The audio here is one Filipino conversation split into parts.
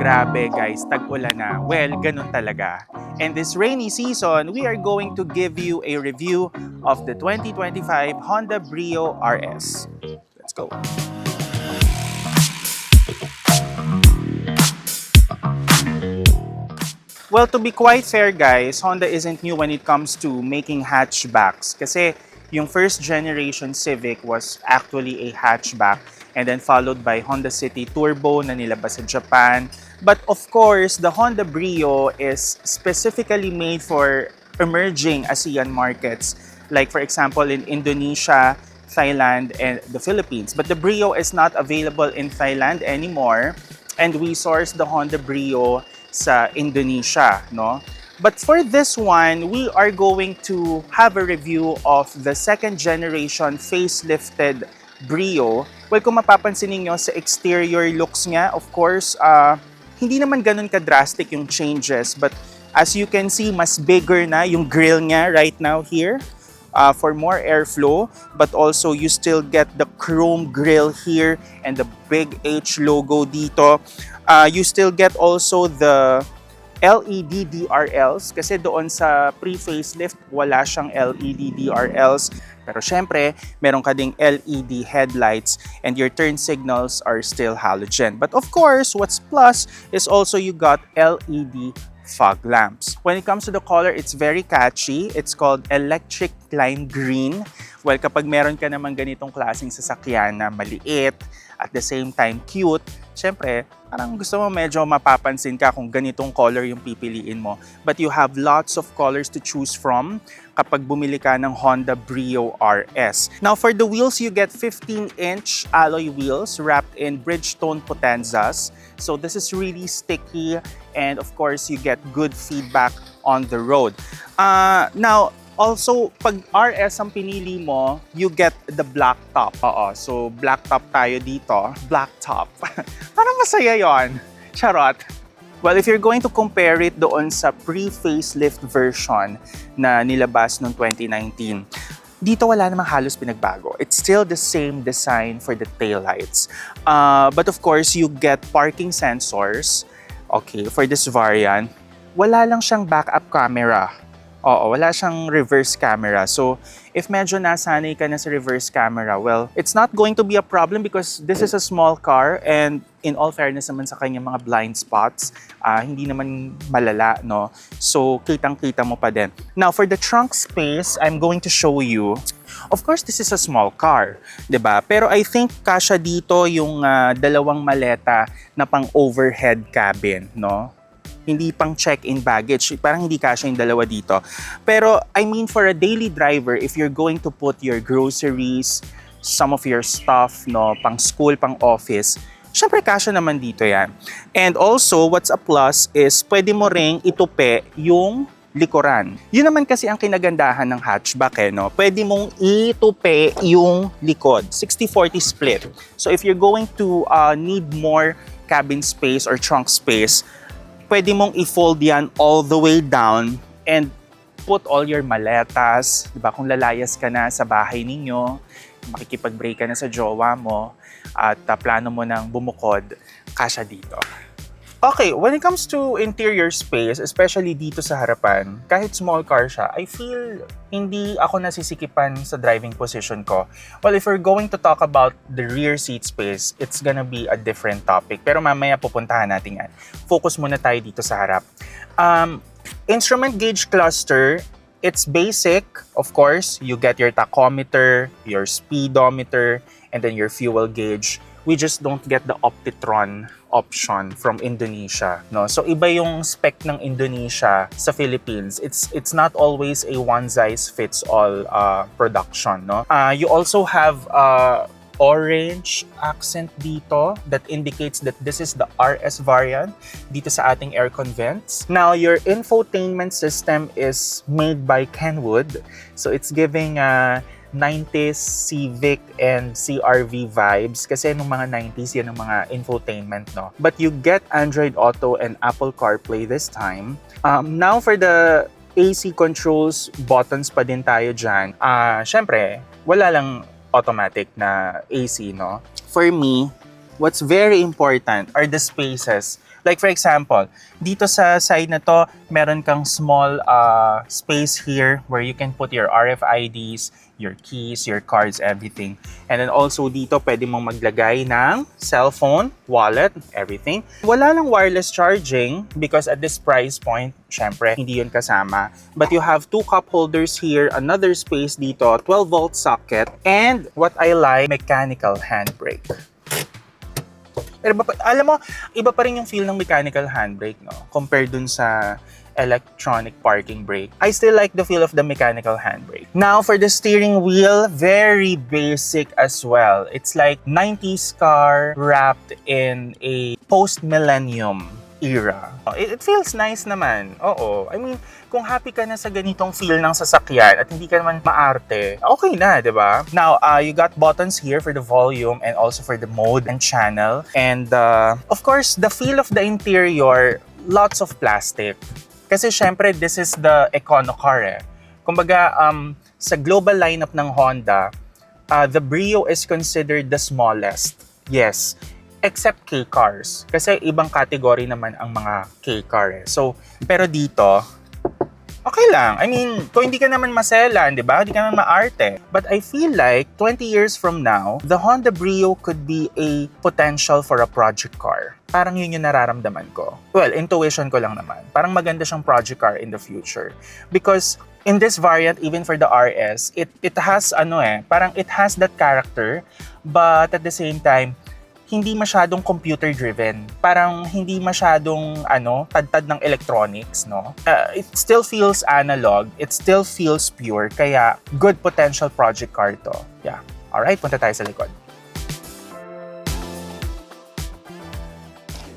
Grabe guys, tag-ulan na. Well, ganun talaga. And this rainy season, we are going to give you a review of the 2025 Honda Brio RS. Let's go. Well, to be quite fair guys, Honda isn't new when it comes to making hatchbacks. Kasi yung first generation Civic was actually a hatchback and then followed by Honda City Turbo na nilabas sa Japan. But of course, the Honda Brio is specifically made for emerging ASEAN markets. Like for example, in Indonesia, Thailand, and the Philippines. But the Brio is not available in Thailand anymore. And we sourced the Honda Brio sa Indonesia, no? But for this one, we are going to have a review of the second generation facelifted Brio. Well, kung mapapansin niyo sa exterior looks niya, of course, hindi naman ganun ka-drastic yung changes. But as you can see, mas bigger na yung grille niya right now here. For more airflow, but also you still get the chrome grille here and the big H logo dito. You still get also the LED DRLs kasi doon sa pre-facelift wala siyang LED DRLs. Pero syempre, meron ka ding LED headlights and your turn signals are still halogen. But of course, what's plus is also you got LED fog lamps. When it comes to the color, it's very catchy. It's called electric lime green. Well, kapag meron ka naman ganitong klaseng sasakyan na maliit, at the same time cute, syempre, parang gusto mo medyo mapapansin ka kung ganitong color yung pipiliin mo. But you have lots of colors to choose from kapag bumili ka ng Honda Brio RS. Now, for the wheels, you get 15-inch alloy wheels wrapped in Bridgestone Potenzas. So this is really sticky and of course, you get good feedback on the road. Now, also, pag RS ang pinili mo, you get the black top. Oo, so black top tayo dito. Black top. Parang masaya yon. Charot. Well, if you're going to compare it doon sa pre-facelift version na nilabas noong 2019, dito wala namang halos pinagbago. It's still the same design for the taillights. But of course, you get parking sensors. Okay, for this variant, wala lang siyang backup camera. Oo, wala siyang reverse camera. So, if medyo nasanay ka na sa reverse camera, well, it's not going to be a problem because this is a small car and in all fairness naman sa kanyang mga blind spots, hindi naman malala, no? So, kitang-kita mo pa din. Now, for the trunk space, I'm going to show you. Of course, this is a small car, 'di ba? Pero I think kasya dito yung dalawang maleta na pang overhead cabin, no? Hindi pang check-in baggage. Parang hindi kasya yung dalawa dito. Pero, I mean, for a daily driver, if you're going to put your groceries, some of your stuff, no, pang school, pang office, syempre kasya naman dito yan. And also, what's a plus is pwede mo ring itupi yung likuran. Yun naman kasi ang kinagandahan ng hatchback, no? Pwede mong itupi yung likod. 60-40 split. So, if you're going to need more cabin space or trunk space, pwede mong i-fold yan all the way down and put all your maletas, di ba? Kung lalayas ka na sa bahay ninyo, makikipag-break ka na sa jowa mo, at plano mo nang bumukod, kasya dito. Okay, when it comes to interior space, especially dito sa harapan, kahit small car siya, I feel hindi ako nasisikipan sa driving position ko. Well, if we're going to talk about the rear seat space, it's gonna be a different topic. Pero mamaya pupuntahan natin yan. Focus muna tayo dito sa harap. Instrument gauge cluster, it's basic. Of course, you get your tachometer, your speedometer, and then your fuel gauge. We just don't get the Optitron option from Indonesia, no? So iba yung spec ng Indonesia sa Philippines. It's not always a one size fits all production, no? You also have orange accent dito that indicates that this is the RS variant dito sa ating aircon vents. Now, your infotainment system is made by Kenwood. So it's giving 90s Civic and CR-V vibes kasi nung mga 90s yan ang mga infotainment, no? But you get Android Auto and Apple CarPlay this time. Now for the AC controls, buttons pa din tayo dyan. Syempre, wala lang automatic na AC, no? For me, what's very important are the spaces Like for example, dito sa side na to, meron kang small space here where you can put your RFIDs, your keys, your cards, everything. And then also dito, pwede mong maglagay ng cellphone, wallet, everything. Wala lang wireless charging because at this price point, syempre, hindi yun kasama. But you have two cup holders here, another space dito, 12-volt socket, and what I like, mechanical handbrake. Pero alam mo, iba pa rin yung feel ng mechanical handbrake, no? Compared dun sa electronic parking brake. I still like the feel of the mechanical handbrake. Now, for the steering wheel, very basic as well. It's like 90s car wrapped in a post-millennium era. It feels nice naman. Oo. I mean, kung happy ka na sa ganitong feel ng sasakyan at hindi ka naman maarte, okay na, di ba? Now, you got buttons here for the volume and also for the mode and channel. And, of course, the feel of the interior, lots of plastic. Kasi syempre, this is the econo car eh. Kumbaga, sa global lineup ng Honda, the Brio is considered the smallest. Yes. Except K-cars. Kasi ibang category naman ang mga K-car eh. So, pero dito, okay lang. I mean, kung hindi ka naman maselan, di ba? Hindi ka naman maarte. But I feel like 20 years from now, the Honda Brio could be a potential for a project car. Parang yun yung nararamdaman ko. Well, intuition ko lang naman. Parang maganda siyang project car in the future. Because in this variant, even for the RS, it has parang it has that character, but at the same time, hindi masyadong computer-driven. Parang hindi masyadong, tad-tad ng electronics, no? It still feels analog. It still feels pure. Kaya, good potential project car to. Yeah. Alright, punta tayo sa likod.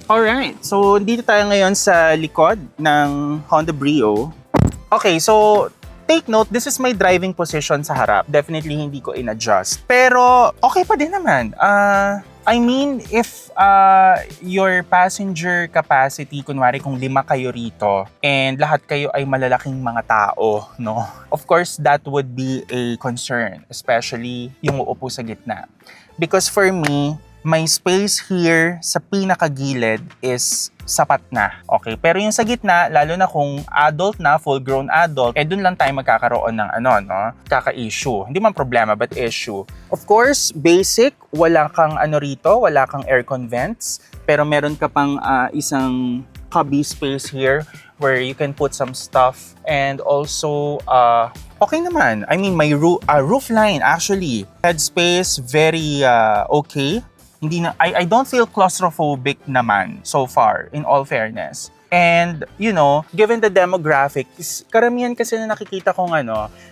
Alright, so dito tayo ngayon sa likod ng Honda Brio. Okay, so take note, this is my driving position sa harap. Definitely hindi ko in-adjust. Pero, okay pa din naman. I mean, if your passenger capacity, kunwari kung 5 kayo rito, and lahat kayo ay malalaking mga tao, no? Of course, that would be a concern, especially yung uupo sa gitna. Because for me, my space here sa pinakagilid is sapat na. Okay? Pero yung sa gitna, lalo na kung adult na, full-grown adult, dun lang tayo magkakaroon ng kaka-issue. Hindi man problema, but issue. Of course, basic, wala kang rito, wala kang aircon vents, pero meron ka pang isang cubby space here where you can put some stuff. And also, okay naman. I mean, my roof line, actually. Headspace, very okay. I don't feel claustrophobic naman so far, in all fairness. And, given the demographics, karamihan kasi na nakikita kong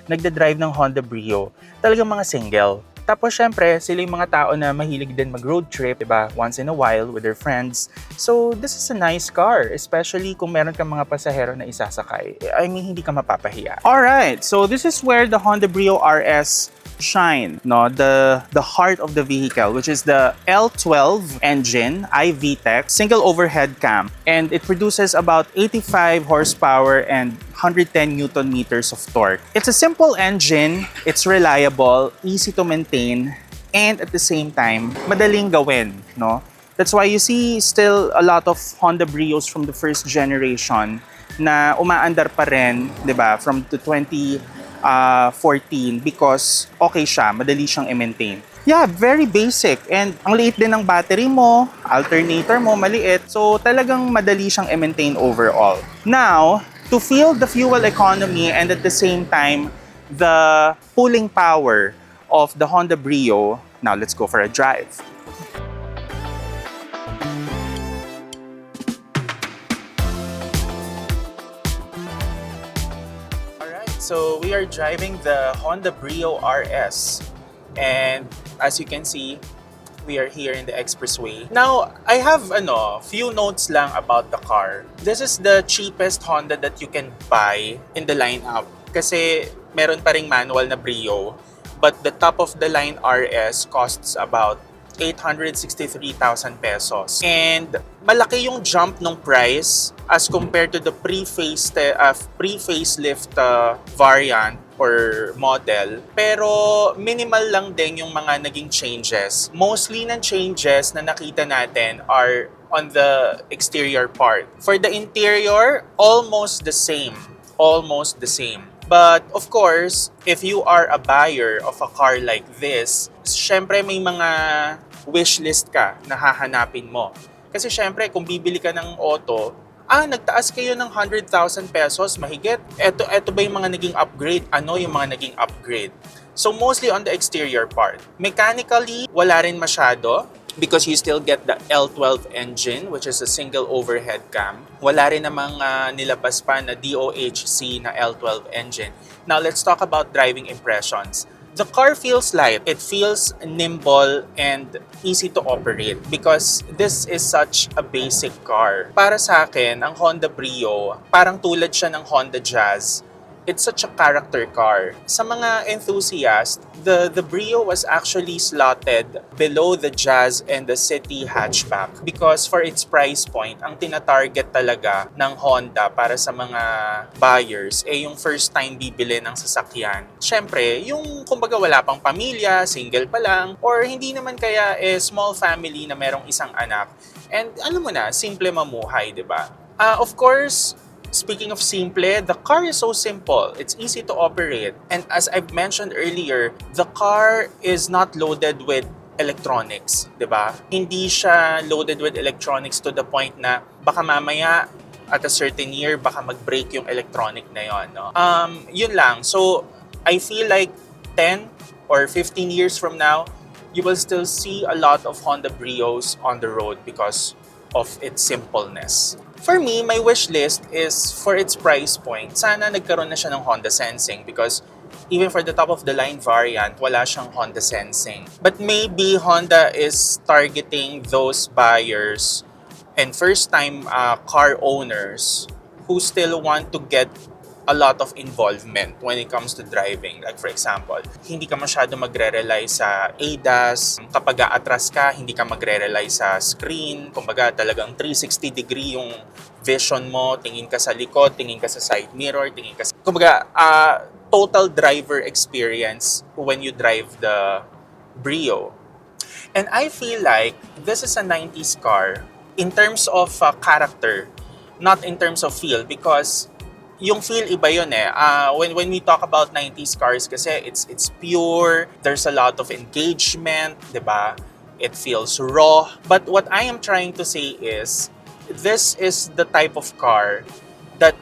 nagda-drive ng Honda Brio, talagang mga single. Tapos, syempre, sila yung mga tao na mahilig din mag-road trip, diba? Once in a while with their friends. So, this is a nice car, especially kung meron kang mga pasahero na isasakay. I mean, hindi ka mapapahiya. Alright, so this is where the Honda Brio RS shine, no? The heart of the vehicle, which is the L12 engine, iVTEC, single overhead cam, and it produces about 85 horsepower and 110 Newton meters of torque. It's a simple engine, it's reliable, easy to maintain, and at the same time, madaling gawin, no? That's why you see still a lot of Honda Brios from the first generation na umaandar pa rin, 'di ba? From the 2014 because okay siya, madali siyang i-maintain. Yeah, very basic. And ang liit din ng battery mo, alternator mo, maliit. So talagang madali siyang i-maintain overall. Now, to feel the fuel economy and at the same time, the pulling power of the Honda Brio, now let's go for a drive. So we are driving the Honda Brio RS, and as you can see, we are here in the expressway. Now, I have few notes lang about the car. This is the cheapest Honda that you can buy in the lineup kasi meron pa ring manual na Brio, but the top of the line RS costs about 863,000 pesos. And malaki yung jump ng price as compared to the pre-facelift variant or model. Pero minimal lang din yung mga naging changes. Mostly ng changes na nakita natin are on the exterior part. For the interior, almost the same. Almost the same. But of course, if you are a buyer of a car like this, syempre may mga wishlist ka na hahanapin mo. Kasi syempre, kung bibili ka ng auto, nagtaas kayo ng 100,000 pesos, mahigit. Eto ba yung mga naging upgrade? Ano yung mga naging upgrade? So mostly on the exterior part. Mechanically, wala rin masyado because you still get the L12 engine, which is a single overhead cam. Wala rin namang nilabas pa na DOHC na L12 engine. Now let's talk about driving impressions. The car feels light. It feels nimble and easy to operate because this is such a basic car. Para sa akin, ang Honda Brio, parang tulad siya ng Honda Jazz. It's such a character car. Sa mga enthusiasts, the Brio was actually slotted below the Jazz and the City hatchback because for its price point, ang tina-target talaga ng Honda para sa mga buyers yung first time bibili ng sasakyan. Siyempre, yung kumbaga wala pang pamilya, single pa lang, or hindi naman kaya small family na merong isang anak. And alam mo na, simple mamuhay, di ba? Of course, speaking of simple, the car is so simple. It's easy to operate. And as I've mentioned earlier, the car is not loaded with electronics, di ba? Hindi siya loaded with electronics to the point na baka mamaya at a certain year, baka mag-break yung electronic na yon, no? Yun lang. So, I feel like 10 or 15 years from now, you will still see a lot of Honda Brios on the road because of its simpleness. For me, my wish list is for its price point. Sana nagkaroon na siya ng Honda Sensing because even for the top-of-the-line variant, wala siyang Honda Sensing. But maybe Honda is targeting those buyers and first-time car owners who still want to get a lot of involvement when it comes to driving. Like for example, hindi ka masyado magre-rely sa ADAS. Kapag aatras ka, hindi ka magre-rely sa screen. Kumbaga talagang 360 degree yung vision mo. Tingin ka sa likod, tingin ka sa side mirror, tingin ka sa... Kumbaga, total driver experience when you drive the Brio. And I feel like this is a 90s car in terms of character, not in terms of feel, because yung feel iba yun eh. When we talk about 90s cars kasi it's pure, there's a lot of engagement, di ba? It feels raw. But what I am trying to say is, this is the type of car that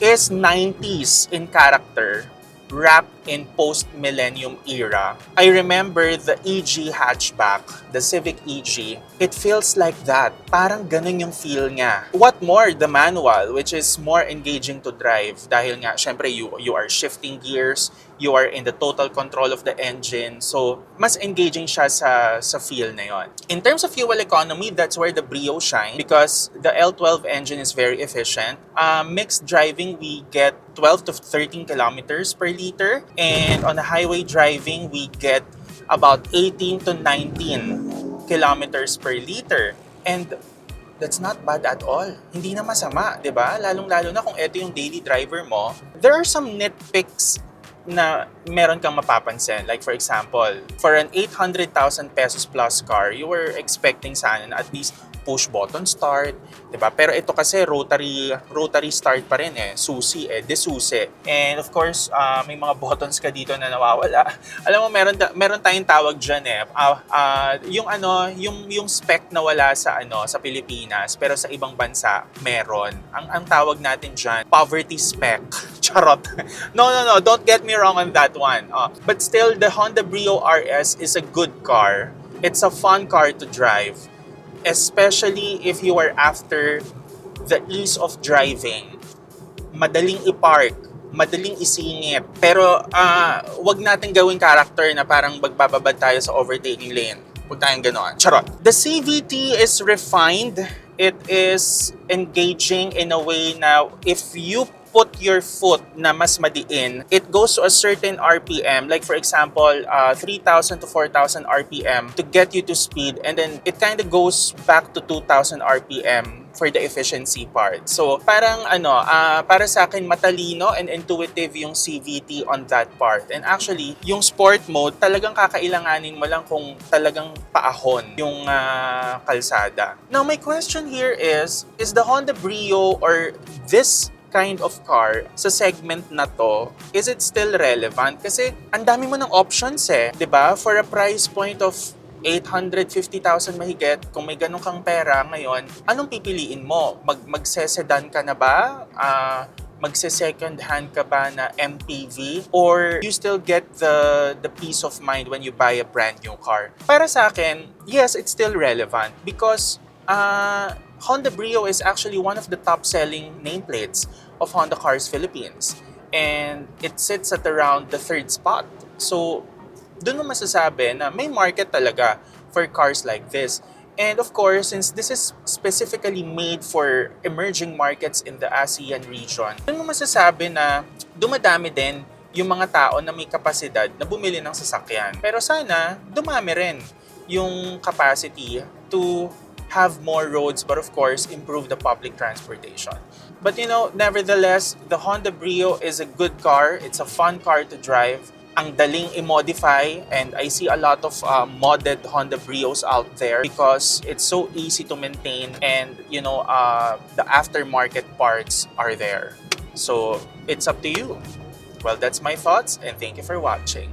is 90s in character, wrapped in post-millennium era. I remember the EG hatchback, the Civic EG. It feels like that. Parang ganun yung feel niya. What more, the manual, which is more engaging to drive dahil nga, syempre, you are shifting gears, you are in the total control of the engine. So, mas engaging siya sa feel na yon. In terms of fuel economy, that's where the Brio shine because the L12 engine is very efficient. Mixed driving, we get 12 to 13 kilometers per liter. And on the highway driving, we get about 18 to 19 kilometers per liter. And that's not bad at all. Hindi na masama, di ba? Lalong-lalo na kung ito yung daily driver mo. There are some nitpicks na meron kang mapapansin. Like for example, for an 800,000 pesos plus car, you were expecting sana na at least push button start, 'di ba? Pero ito kasi rotary start pa rin susi desusi. And of course, may mga buttons ka dito na nawawala. Alam mo meron tayong tawag diyan yung spec na wala sa Pilipinas, pero sa ibang bansa meron. Ang tawag natin diyan, poverty spec. Charot. No, don't get me wrong on that one. But still, the Honda Brio RS is a good car. It's a fun car to drive. Especially if you are after the ease of driving. Madaling i-park, madaling isingit. Pero wag natin gawing character na parang magbababad tayo sa overtaking lane. Huwag tayong gano'n. Charot. The CVT is refined. It is engaging in a way na if you put your foot na mas madiin, it goes to a certain RPM, like for example, 3,000 to 4,000 RPM to get you to speed, and then it kind of goes back to 2,000 RPM for the efficiency part. So parang para sa akin matalino and intuitive yung CVT on that part. And actually, yung sport mode talagang kakailanganin mo lang kung talagang paahon yung kalsada. Now my question here is the Honda Brio or this kind of car sa segment na to, is it still relevant? Kasi ang dami mo ng options eh, 'di ba? For a price point of 850,000 mahigit, kung may ganun kang pera ngayon, anong pipiliin mo? Magse-sedan ka na ba? Magse-second hand ka ba na MPV? Or you still get the peace of mind when you buy a brand new car? Para sa akin, yes, it's still relevant because Honda Brio is actually one of the top-selling nameplates of Honda Cars Philippines. And it sits at around the third spot. So, doon mo masasabi na may market talaga for cars like this. And of course, since this is specifically made for emerging markets in the ASEAN region, doon mo masasabi na dumadami din yung mga tao na may kapasidad na bumili ng sasakyan. Pero sana, dumami rin yung capacity to have more roads, but of course, improve the public transportation. But nevertheless, the Honda Brio is a good car. It's a fun car to drive. Ang daling i-modify, and I see a lot of modded Honda Brios out there because it's so easy to maintain, and the aftermarket parts are there. So it's up to you. Well, that's my thoughts, and thank you for watching.